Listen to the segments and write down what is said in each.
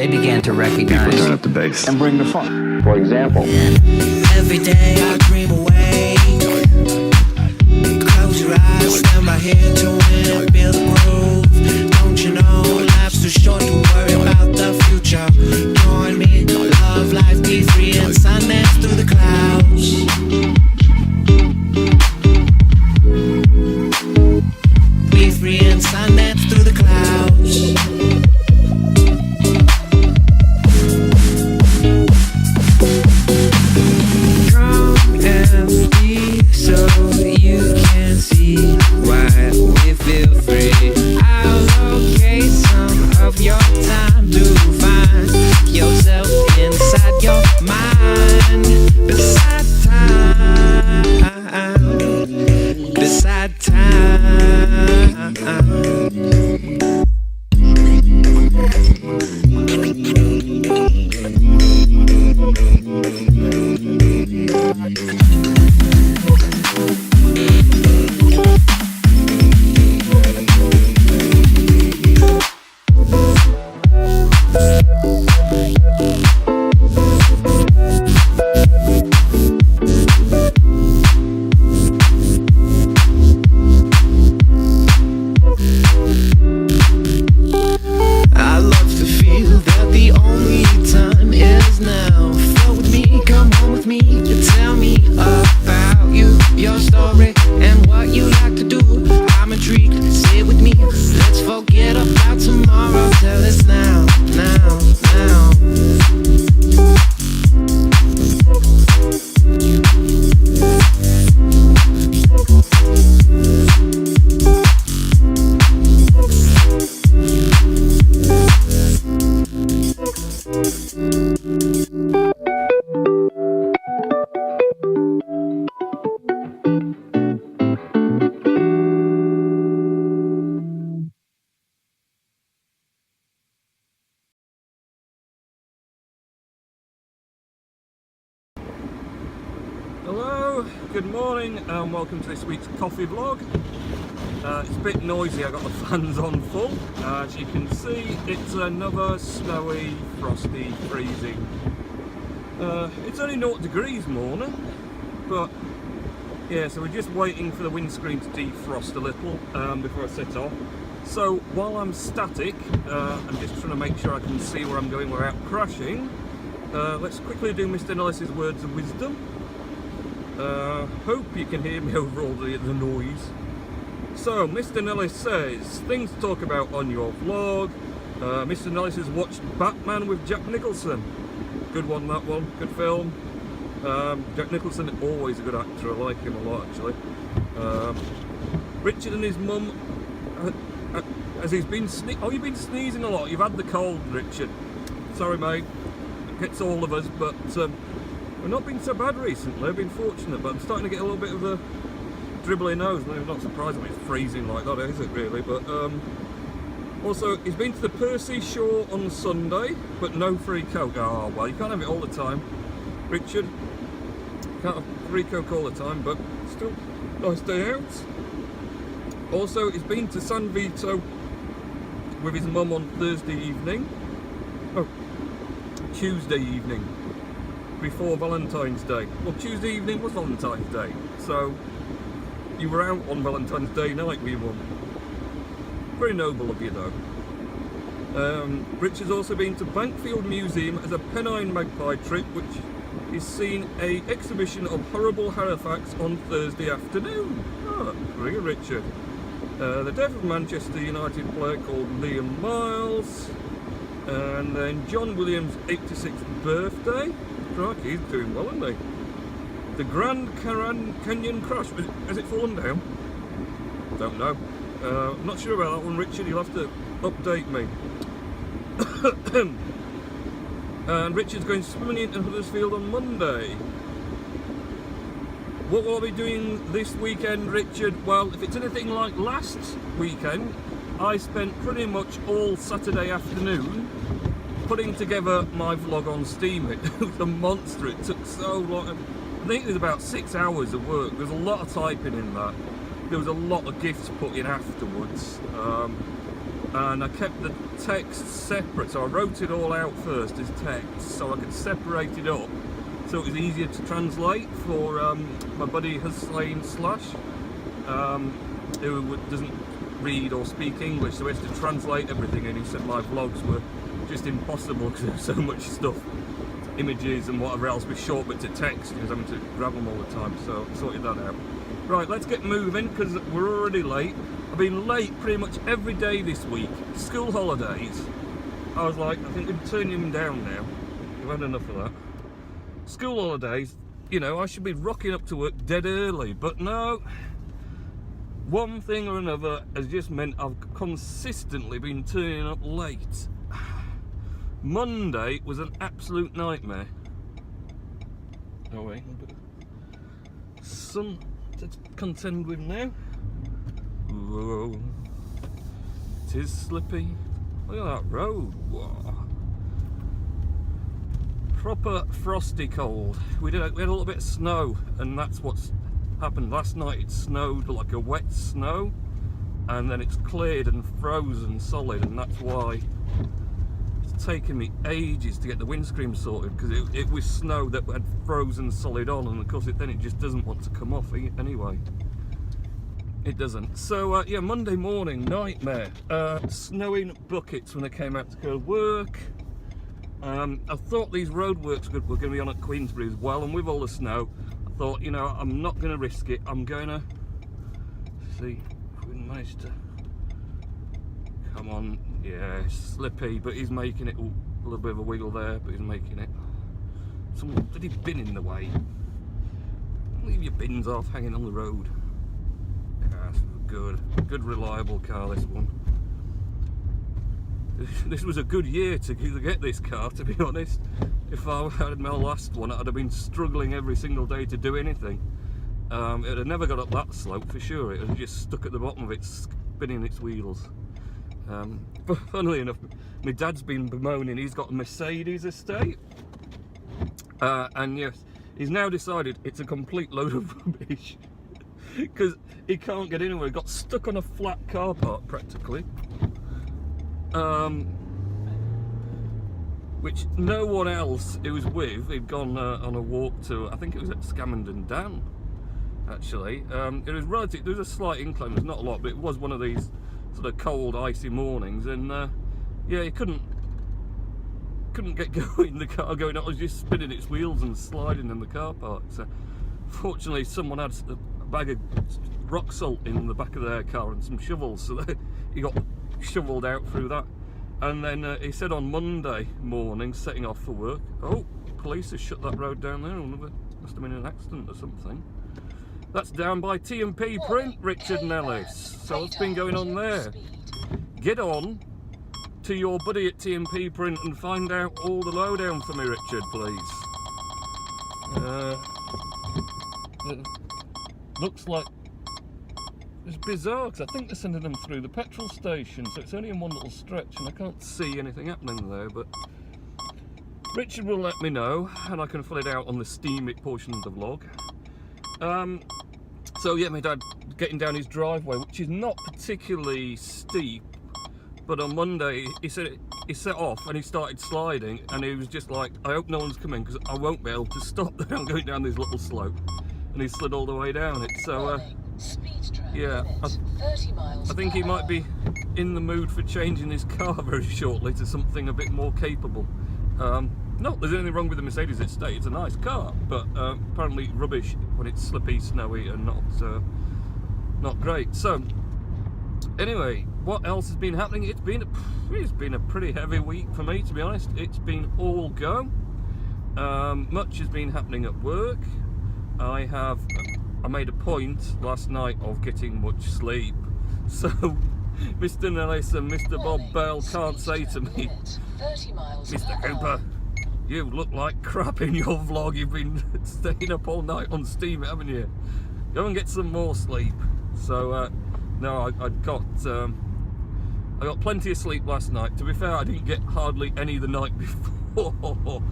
they began to recognize people turn up the bass and bring the fun. For example, every day I dream away. Close your eyes, stand by here to win, feel the groove. Don't you know life's too short to worry about the future? Join me, love life, be free and Sundance through the clouds. Be free and Sundance through the clouds. So you can see why we feel free. I'll locate some of your time to find yourself inside your mind. Beside time, beside time. Hello, good morning and welcome to this week's coffee vlog. It's a bit noisy, I got the fans on full. As you can see, it's another snowy, frosty, freezing. It's only 0 degrees morning, but yeah, so we're just waiting for the windscreen to defrost a little before I set off. So while I'm static, I'm just trying to make sure I can see where I'm going without crashing. Let's quickly do Mr. Nellis's words of wisdom. Hope you can hear me over all the noise. So, Mr. Nellis says, things to talk about on your vlog. Mr. Nellis has watched Batman with Jack Nicholson. Good one, that one. Good film. Jack Nicholson, always a good actor. I like him a lot, actually. Richard and his mum, as he's been you've been sneezing a lot. You've had the cold, Richard. Sorry, mate. It gets all of us, but we've not been so bad recently. I've been fortunate, but I'm starting to get a little bit of a dribbly nose. I'm not surprised when it's freezing like that, is it really? But also, he's been to the Percy Shore on Sunday, but no free Coke. Oh, well, you can't have it all the time, Richard. You can't have free Coke all the time, but still, nice day out. Also, he's been to San Vito with his mum on Thursday evening. Oh, Tuesday evening. Before Valentine's Day. Well, Tuesday evening was Valentine's Day, so you were out on Valentine's Day night with your mum. Very noble of you, though. Richard's also been to Bankfield Museum as a Pennine Magpie trip, which is seen an exhibition of horrible Halifax on Thursday afternoon. Oh, very good, Richard. The death of Manchester United player called Liam Miles, and then John Williams' 86th birthday. Crikey, he's doing well, isn't he? The Grand Canyon crash, has it fallen down? Don't know. I'm not sure about that one, Richard, you'll have to update me. And Richard's going swimming in Huddersfield on Monday. What will I be doing this weekend, Richard? Well, if it's anything like last weekend, I spent pretty much all Saturday afternoon putting together my vlog on Steemit. It was a monster, it took so long. I think it was about 6 hours of work. There's a lot of typing in that. There was a lot of gifts put in afterwards. and I kept the text separate, so I wrote it all out first as text so I could separate it up so it was easier to translate for my buddy Hussein Slash, who doesn't read or speak English, so he has to translate everything, and he said my vlogs were just impossible because there was so much stuff, images and whatever else with short bits of text. He was having to grab them all the time, so I sorted that out. Right, let's get moving because we're already late. I've been late pretty much every day this week. School holidays, I was like, I think we're turning them down now. We've had enough of that. School holidays, you know, I should be rocking up to work dead early, but no. One thing or another has just meant I've consistently been turning up late. Monday was an absolute nightmare. Oh wait, sun to contend with now. Whoa, it is slippy. Look at that road. Whoa. Proper frosty cold. We had a little bit of snow, and that's what's happened last night. It snowed like a wet snow, and then it's cleared and frozen solid, and that's why it's taken me ages to get the windscreen sorted, because it was snow that had frozen solid on, and of course then it just doesn't want to come off anyway. It doesn't. So yeah, Monday morning, nightmare. Snowing buckets when I came out to go to work. I thought these roadworks were going to be on at Queensbury as well, and with all the snow I thought, you know, I'm not going to risk it. I'm going to see if we can manage to come on. Yeah, slippy, but he's making it. Ooh, a little bit of a wiggle there, but he's making it. Someone bloody bin in the way. Leave your bins off hanging on the road. Yeah, good reliable car, this one. This was a good year to get this car, to be honest. If I had my last one, I'd have been struggling every single day to do anything. It had never got up that slope for sure. It was just stuck at the bottom of it, spinning its wheels. But funnily enough, my dad's been bemoaning he's got a Mercedes estate, and yes, he's now decided it's a complete load of rubbish because he can't get anywhere. He got stuck on a flat car park practically. Which no one else he was with, he'd gone on a walk to, I think it was at Scamondon Down, actually. It was relative, there was a slight incline, there's not a lot, but it was one of these sort of cold, icy mornings, and yeah, he couldn't get going, the car going, it was just spinning its wheels and sliding in the car park. So fortunately someone had a bag of rock salt in the back of their car and some shovels, so he got shoveled out through that. And then he said on Monday morning, setting off for work, oh, police have shut that road down there. Must have been an accident or something. That's down by T&P Print, Richard and Ellis. So what's been going on there? Get on to your buddy at T&P Print and find out all the lowdown for me, Richard, please. It looks like it's bizarre, because I think they're sending them through the petrol station, so it's only in one little stretch and I can't see anything happening there, but Richard will let me know and I can fill it out on the Steemit portion of the vlog. So yeah, my dad getting down his driveway, which is not particularly steep, but on Monday he said he set off and he started sliding, and he was just like, I hope no one's coming because I won't be able to stop I'm going down this little slope, and he slid all the way down it. So yeah, I think he might be in the mood for changing his car very shortly to something a bit more capable. Not there's anything wrong with the Mercedes estate, it's a nice car, but apparently rubbish when it's slippy, snowy, and not great. So anyway, what else has been happening? It's been a pretty heavy week for me, to be honest. It's been all go. Much has been happening at work. I made a point last night of getting much sleep, so Mr. Nellis and Mr. Bob Bell can't say to me, Mr. Cooper, you look like crap in your vlog, you've been staying up all night on Steemit, haven't you? Go and get some more sleep. So no, I got plenty of sleep last night. To be fair, I didn't get hardly any the night before,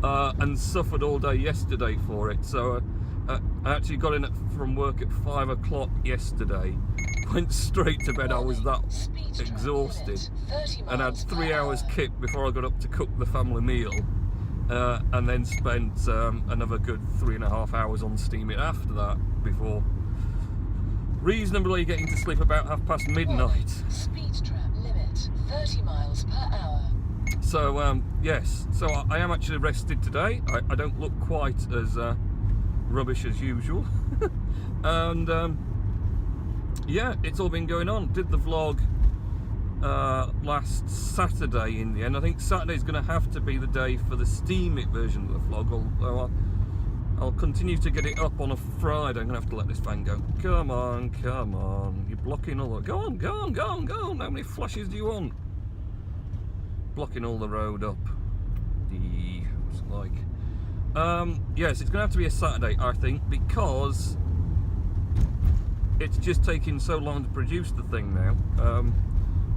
and suffered all day yesterday for it. So I actually got in from work at 5 o'clock yesterday, went straight to bed. I was that exhausted, and had 3 hours kip before I got up to cook the family meal, and then spent another good 3.5 hours on Steemit after that, before reasonably getting to sleep about midnight. Speed trap limit 30 miles per hour. So yes, so I am actually rested today. I don't look quite as rubbish as usual. And yeah, it's all been going on. Did the vlog last Saturday in the end. I think Saturday's going to have to be the day for the Steemit version of the vlog, although I'll continue to get it up on a Friday. I'm going to have to let this fan go. Come on, come on. You're blocking all the... Go on, go on, go on, go on. How many flashes do you want? Blocking all the road up. What's it like? Yes, it's going to have to be a Saturday, I think, because it's just taking so long to produce the thing now.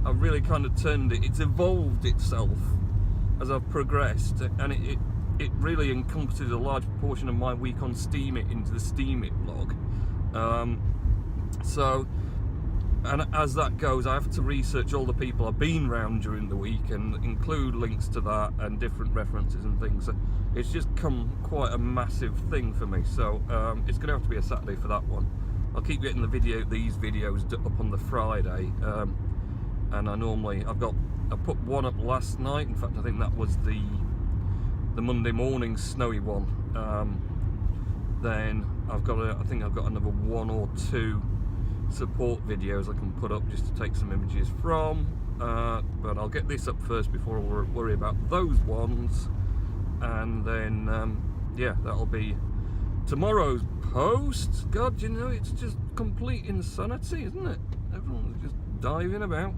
I've really kind of turned it. It's evolved itself as I've progressed, and it really encompasses a large proportion of my week on Steemit into the Steemit vlog. So, and as that goes, I have to research all the people I've been round during the week and include links to that and different references and things. So it's just come quite a massive thing for me. So it's going to have to be a Saturday for that one. I'll keep getting these videos up on the Friday, and I put one up last night. In fact, I think that was the Monday morning snowy one. Then I think I've got another 1 or 2 support videos I can put up just to take some images from, but I'll get this up first before I worry about those ones, and then yeah, that'll be tomorrow's post. God, you know, it's just complete insanity, isn't it? Everyone's just diving about.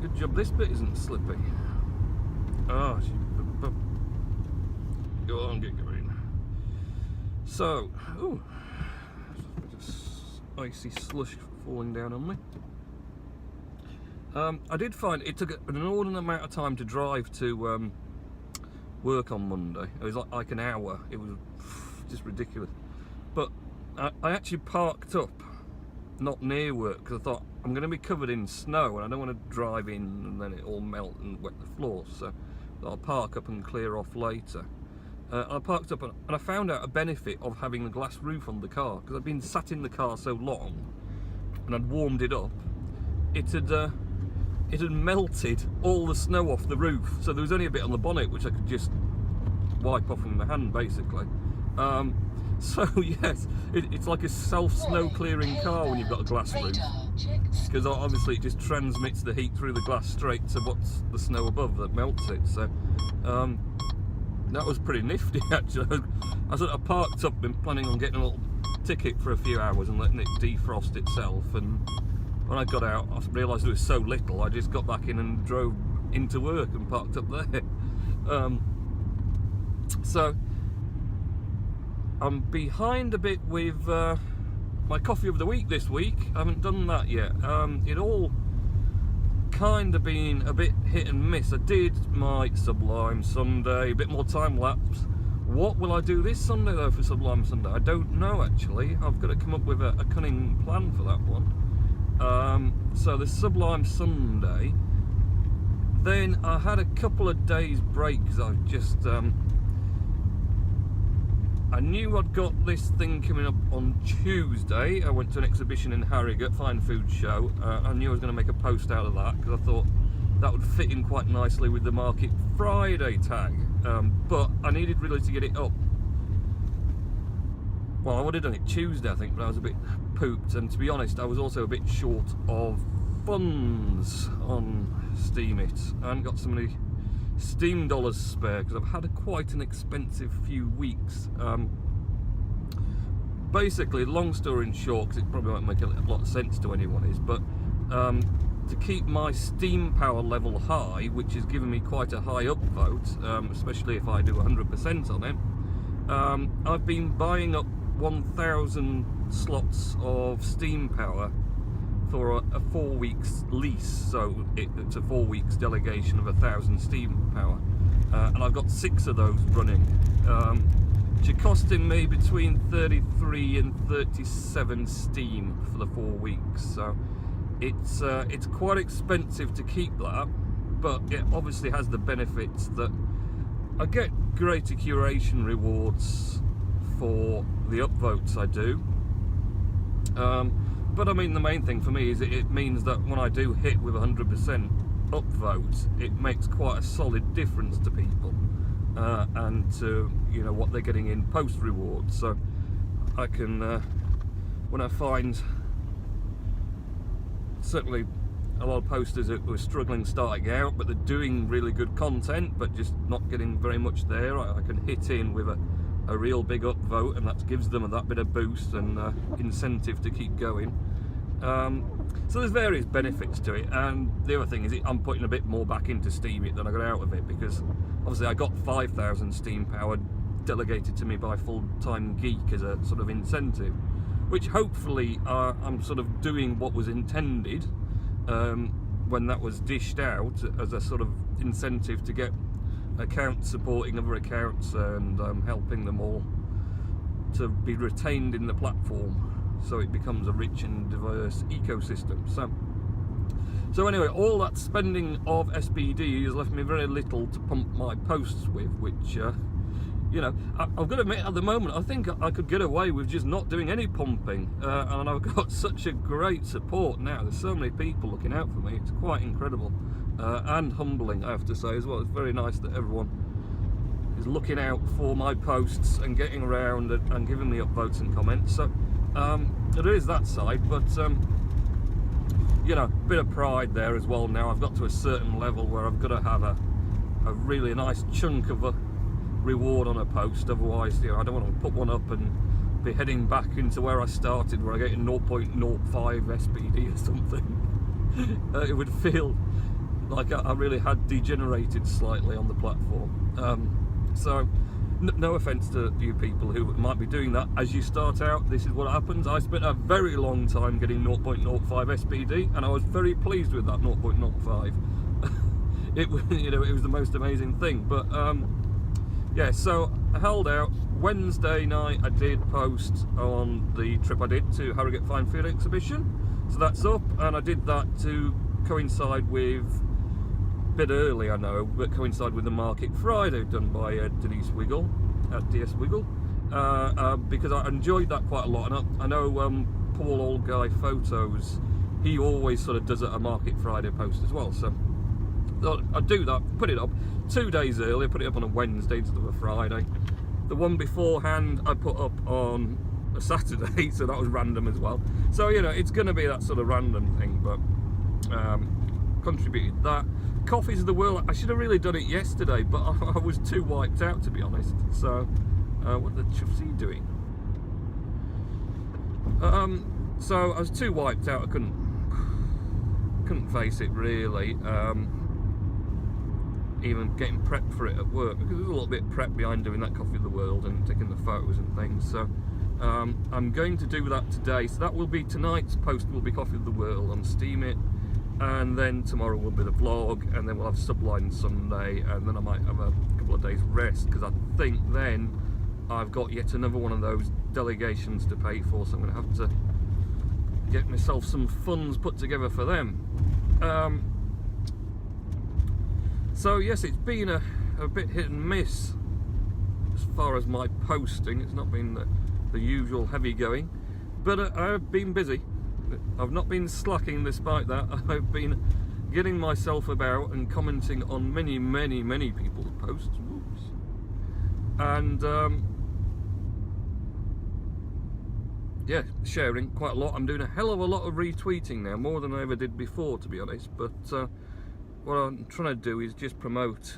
Good job this bit isn't slipping. Oh, go on, get going. So, ooh, just icy slush falling down on me. I did find it took an inordinate amount of time to drive to work on Monday. It was like an hour. It was just ridiculous. But I actually parked up not near work because I thought I'm going to be covered in snow and I don't want to drive in and then it all melt and wet the floor. So I'll park up and clear off later. I parked up and I found out a benefit of having the glass roof on the car, because I'd been sat in the car so long and I'd warmed it up. It had melted all the snow off the roof, so there was only a bit on the bonnet which I could just wipe off with my hand, basically. So yes, it's like a self-snow clearing car when you've got a glass roof, because obviously it just transmits the heat through the glass straight to what's the snow above that melts it. So that was pretty nifty, actually. I sort of parked up, been planning on getting a little ticket for a few hours and letting it defrost itself, and when I got out I realised it was so little, I just got back in and drove into work and parked up there. So I'm behind a bit with my coffee of the week this week. I haven't done that yet. It all kind of been a bit hit and miss. I did my Sublime Sunday, a bit more time lapse. What will I do this Sunday though for Sublime Sunday? I don't know, actually. I've got to come up with a cunning plan for that one. So the Sublime Sunday, then I had a couple of days break because I just I knew I'd got this thing coming up on Tuesday. I went to an exhibition in Harrogate, Fine Food Show. I knew I was going to make a post out of that because I thought that would fit in quite nicely with the Market Friday tag. But I needed really to get it up. Well, I would have done it Tuesday, I think, but I was a bit pooped. And to be honest, I was also a bit short of funds on Steemit. I hadn't got so many Steam dollars spare because I've had quite an expensive few weeks. Basically, long story short, because it probably won't make a lot of sense to anyone, is but to keep my steam power level high, which has given me quite a high upvote, especially if I do 100% on it, I've been buying up 1,000 slots of steam power for a 4 weeks lease, so it's a 4 weeks delegation of 1,000 steam power, and I've got 6 of those running, which are costing me between 33 and 37 steem for the 4 weeks. So it's quite expensive to keep that, but it obviously has the benefits that I get greater curation rewards for the upvotes I do. But I mean, the main thing for me is it means that when I do hit with 100% upvotes, it makes quite a solid difference to people and to, you know, what they're getting in post rewards. So I can, when I find certainly a lot of posters who are struggling starting out, but they're doing really good content but just not getting very much there, I can hit in with a real big upvote, and that gives them that bit of boost and incentive to keep going. So there's various benefits to it, and the other thing is I'm putting a bit more back into Steemit than I got out of it, because obviously I got 5,000 steam power delegated to me by Full-Time Geek as a sort of incentive, which hopefully I'm sort of doing what was intended when that was dished out as a sort of incentive to get accounts supporting other accounts and helping them all to be retained in the platform, so it becomes a rich and diverse ecosystem. So anyway, all that spending of SBD has left me very little to pump my posts with, which you know, I've got to admit, at the moment I think I could get away with just not doing any pumping, and I've got such a great support now. There's so many people looking out for me, it's quite incredible. And humbling, I have to say, as well. It's very nice that everyone is looking out for my posts and getting around and giving me upvotes and comments. So there is that side, but you know, a bit of pride there as well. Now I've got to a certain level where I've got to have a really nice chunk of a reward on a post, otherwise, you know, I don't want to put one up and be heading back into where I started, where I get 0.05 SBD or something. It would feel like I really had degenerated slightly on the platform. So no offense to you people who might be doing that as you start out. This is what happens. I spent a very long time getting 0.05 SBD, and I was very pleased with that 0.05. It was the most amazing thing. But yeah, so I held out. Wednesday night I did post on the trip I did to Harrogate Fine Field Exhibition, so that's up, and I did that to coincide with, a bit early I know, but coincide with the Market Friday done by Denise Wiggle at DS Wiggle, because I enjoyed that quite a lot. And I know Paul Old Guy Photos, he always sort of does a Market Friday post as well, so I do that, put it up 2 days early. I put it up on a Wednesday instead of a Friday. The one beforehand I put up on a Saturday, so that was random as well. So, you know, it's going to be that sort of random thing, but contributed that. Coffees of the World, I should have really done it yesterday, but I was too wiped out, to be honest. So what the chuff's he doing? So I was too wiped out, I couldn't face it really, even getting prepped for it at work, because there's a little bit of prep behind doing that Coffee of the World and taking the photos and things. So I'm going to do that today, so that will be tonight's post, will be Coffee of the World on Steemit, and then tomorrow will be the vlog, and then we'll have Subline Sunday, and then I might have a couple of days rest, because I think then I've got yet another one of those delegations to pay for, so I'm going to have to get myself some funds put together for them. So yes, it's been a bit hit and miss as far as my posting. It's not been the usual heavy going, but I've been busy. I've not been slacking despite that. I've been getting myself about and commenting on many people's posts. Whoops. And yeah, sharing quite a lot. I'm doing a hell of a lot of retweeting now, more than I ever did before, to be honest. But what I'm trying to do is just promote,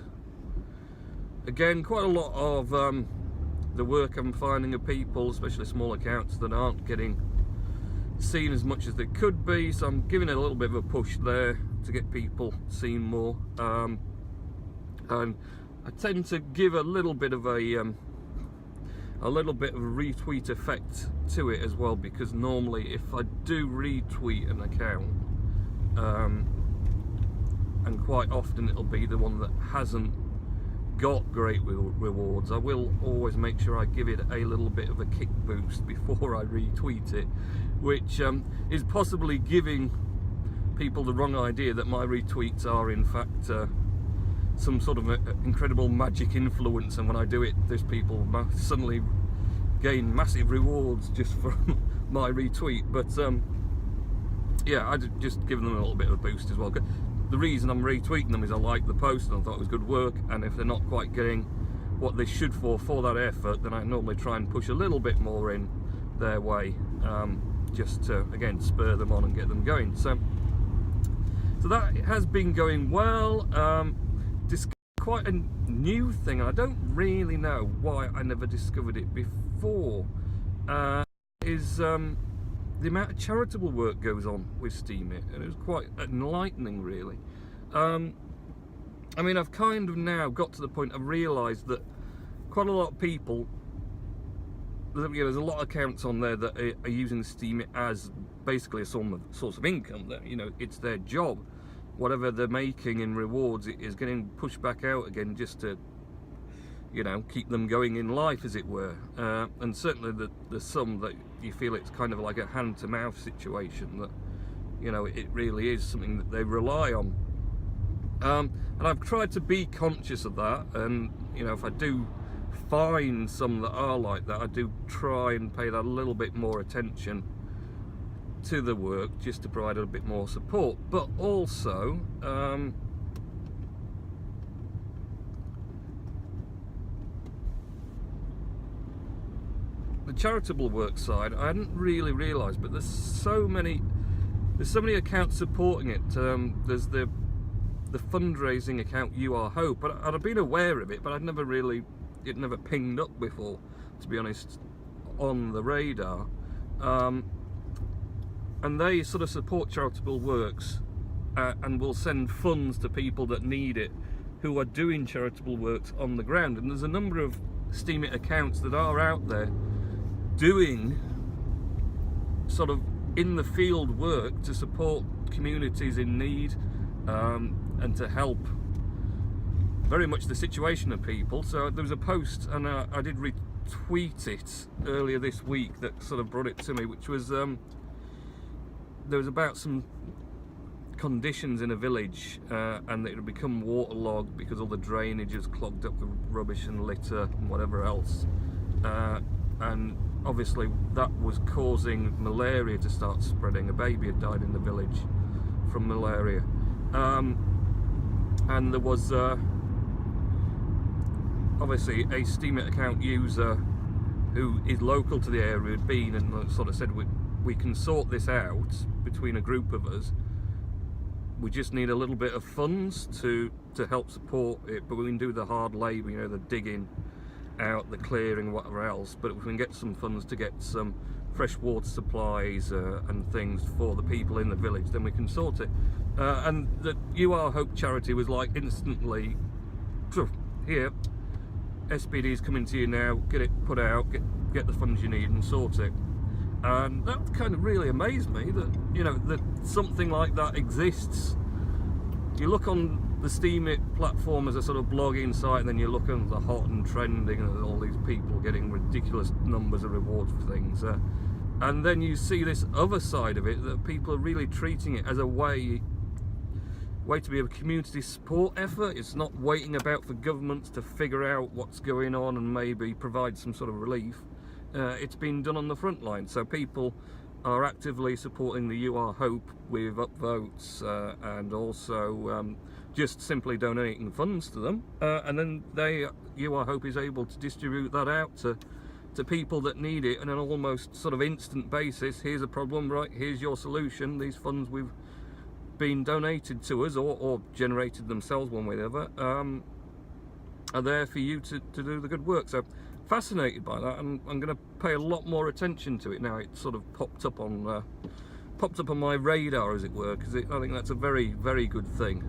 again, quite a lot of the work I'm finding of people, especially small accounts, that aren't getting seen as much as they could be. So I'm giving it a little bit of a push there to get people seen more, and I tend to give a little bit of a retweet effect to it as well, because normally if I do retweet an account, and quite often it'll be the one that hasn't got great rewards, I will always make sure I give it a little bit of a kick boost before I retweet it, which is possibly giving people the wrong idea that my retweets are in fact some sort of incredible magic influence, and when I do it, there's people suddenly gain massive rewards just from my retweet. But yeah, I just give them a little bit of a boost as well. The reason I'm retweeting them is I like the post and I thought it was good work, and if they're not quite getting what they should for that effort, then I normally try and push a little bit more in their way, just to again spur them on and get them going. So that has been going well. Quite a new thing, I don't really know why I never discovered it before, is the amount of charitable work goes on with Steemit, and it was quite enlightening really. I mean, I've kind of now got to the point I've realised that quite a lot of people, there's a lot of accounts on there that are using Steemit as basically a source of income. That, you know, it's their job. Whatever they're making in rewards, it is getting pushed back out again just to, you know, keep them going in life, as it were. And certainly there's some that you feel it's kind of like a hand-to-mouth situation, that, you know, it really is something that they rely on. And I've tried to be conscious of that, and, you know, if I do find some that are like that, I do try and pay that a little bit more attention to the work, just to provide a bit more support. But also the charitable work side, I hadn't really realised, but there's so many accounts supporting it. There's the fundraising account You Are Hope, and I'd been aware of it, but it never pinged up before, to be honest, on the radar. And they sort of support charitable works and will send funds to people that need it, who are doing charitable works on the ground. And there's a number of Steemit accounts that are out there doing sort of in the field work to support communities in need, and to help very much the situation of people. So there was a post, and I did retweet it earlier this week, that sort of brought it to me, which was there was about some conditions in a village, and it had become waterlogged because all the drainage is clogged up with rubbish and litter and whatever else, and obviously that was causing malaria to start spreading. A baby had died in the village from malaria, and there was obviously a Steemit account user who is local to the area, had been and sort of said, we can sort this out between a group of us. We just need a little bit of funds to help support it, but we can do the hard labour, you know, the digging out, the clearing, whatever else. But if we can get some funds to get some fresh water supplies and things for the people in the village, then we can sort it. And the You Are Hope charity was like instantly, here, SPD's coming to you now, get it put out, get the funds you need and sort it. And that kind of really amazed me, that, you know, that something like that exists. You look on the Steemit platform as a sort of blogging site, and then you look on the hot and trending, and all these people getting ridiculous numbers of rewards for things. And then you see this other side of it, that people are really treating it as a way to be a community support effort. It's not waiting about for governments to figure out what's going on and maybe provide some sort of relief. It's been done on the front line, so people are actively supporting the You Are Hope with upvotes, and also just simply donating funds to them, and then You Are Hope is able to distribute that out to people that need it on an almost sort of instant basis. Here's a problem, right, here's your solution. These funds we've been donated to us, or generated themselves one way or the other, are there for you to do the good work. So fascinated by that, and I'm going to pay a lot more attention to it now. It sort of popped up on my radar, as it were, because I think that's a very, very good thing.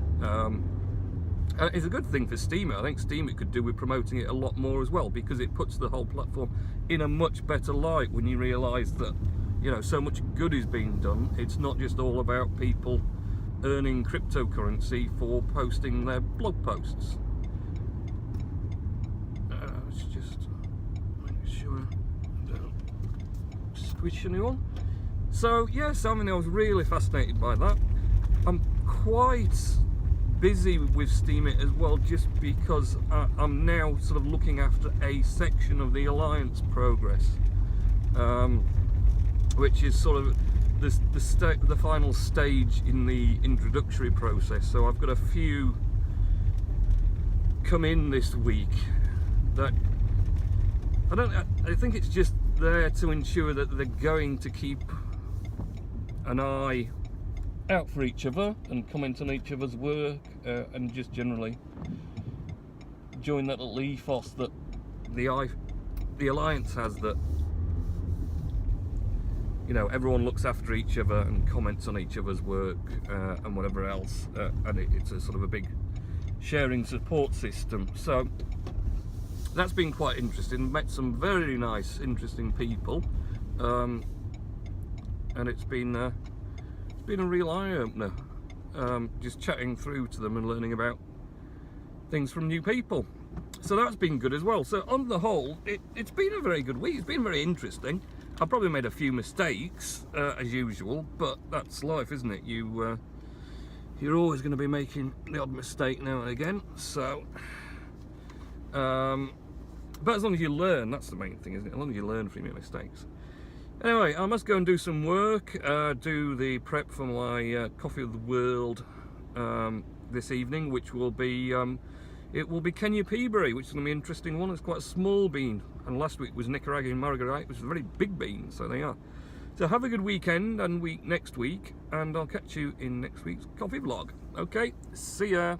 It's a good thing for Steemit. I think Steemit could do with promoting it a lot more as well, because it puts the whole platform in a much better light when you realise that, you know, so much good is being done. It's not just all about people earning cryptocurrency for posting their blog posts. sure I don't squish anyone. So yes, I mean, I was really fascinated by that. I'm quite busy with Steemit as well, just because I'm now sort of looking after a section of the Alliance progress, which is sort of the final stage in the introductory process. So I've got a few come in this week that I think it's just there to ensure that they're going to keep an eye out for each other and comment on each other's work, and just generally join that little ethos that the Alliance has, that, you know, everyone looks after each other and comments on each other's work, and whatever else, and it's a sort of a big sharing support system. So that's been quite interesting. Met some very nice, interesting people, and it's been a real eye-opener, just chatting through to them and learning about things from new people. So that's been good as well. So on the whole, it's been a very good week. It's been very interesting. I've probably made a few mistakes, as usual, but that's life, isn't it? You're always going to be making the odd mistake now and again. So, but as long as you learn, that's the main thing, isn't it? As long as you learn from your mistakes. Anyway, I must go and do some work, do the prep for my Coffee of the World this evening, which will be, it will be Kenya Peaberry, which is going to be an interesting one. It's quite a small bean, and last week was Nicaraguan Marguerite, which is a very big bean, so they are. So have a good weekend and next week, and I'll catch you in next week's coffee vlog. Okay, see ya.